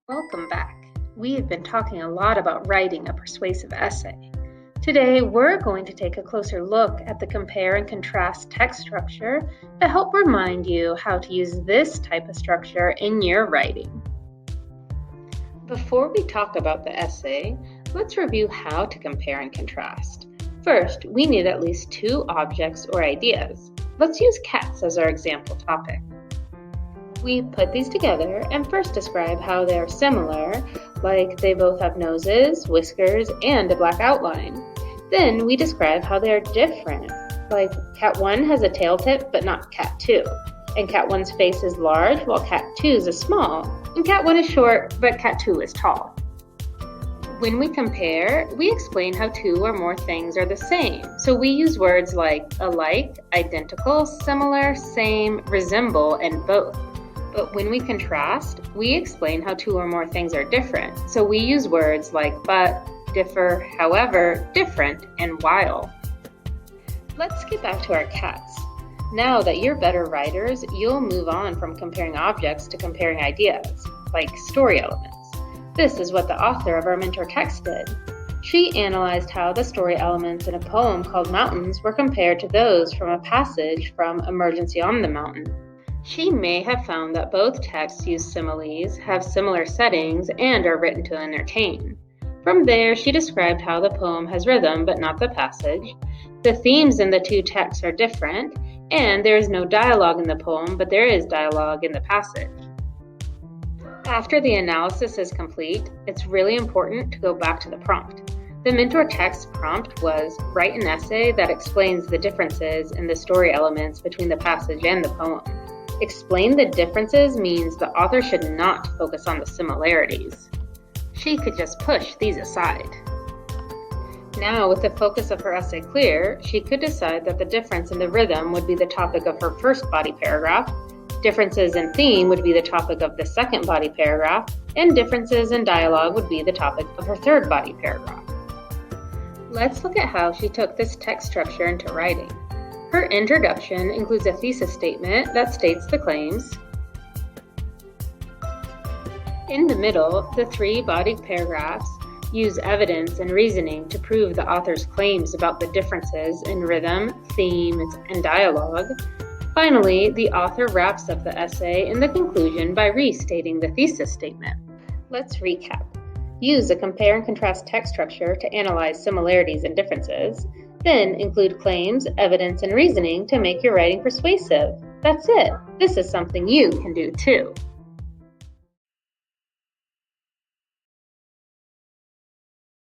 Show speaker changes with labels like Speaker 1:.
Speaker 1: Welcome back. We have been talking a lot about writing a persuasive essay. Today, we're going to take a closer look at the compare and contrast text structure to help remind you how to use this type of structure in your writing. Before we talk about the essay, let's review how to compare and contrast. First, we need at least two objects or ideas. Let's use cats as our example topic. We put these together and first describe how they are similar, like they both have noses, whiskers, and a black outline. Then we describe how they are different, like cat 1 has a tail tip but not cat 2, and cat 1's face is large while cat 2's is small, and cat 1 is short but cat 2 is tall. When we compare, we explain how two or more things are the same. So we use words like alike, identical, similar, same, resemble, and both. But when we contrast, we explain how two or more things are different. So we use words like but, differ, however, different, and while. Let's get back to our cats. Now that you're better writers, you'll move on from comparing objects to comparing ideas, like story elements. This is what the author of our mentor text did. She analyzed how the story elements in a poem called Mountains were compared to those from a passage from Emergency on the Mountain. She may have found that both texts use similes, have similar settings, and are written to entertain. From there, she described how the poem has rhythm but not the passage. The themes in the two texts are different, and there is no dialogue in the poem, but there is dialogue in the passage. After the analysis is complete, it's really important to go back to the prompt. The mentor text prompt was write an essay that explains the differences in the story elements between the passage and the poem. Explain the differences means the author should not focus on the similarities. She could just push these aside. Now, with the focus of her essay clear, she could decide that the difference in the rhythm would be the topic of her first body paragraph, differences in theme would be the topic of the second body paragraph, and differences in dialogue would be the topic of her third body paragraph. Let's look at how she took this text structure into writing. Her introduction includes a thesis statement that states the claims. In the middle, the three body paragraphs use evidence and reasoning to prove the author's claims about the differences in rhythm, themes, and dialogue. Finally, the author wraps up the essay in the conclusion by restating the thesis statement. Let's recap. Use a compare and contrast text structure to analyze similarities and differences. Then include claims, evidence, and reasoning to make your writing persuasive. That's it. This is something you can do too.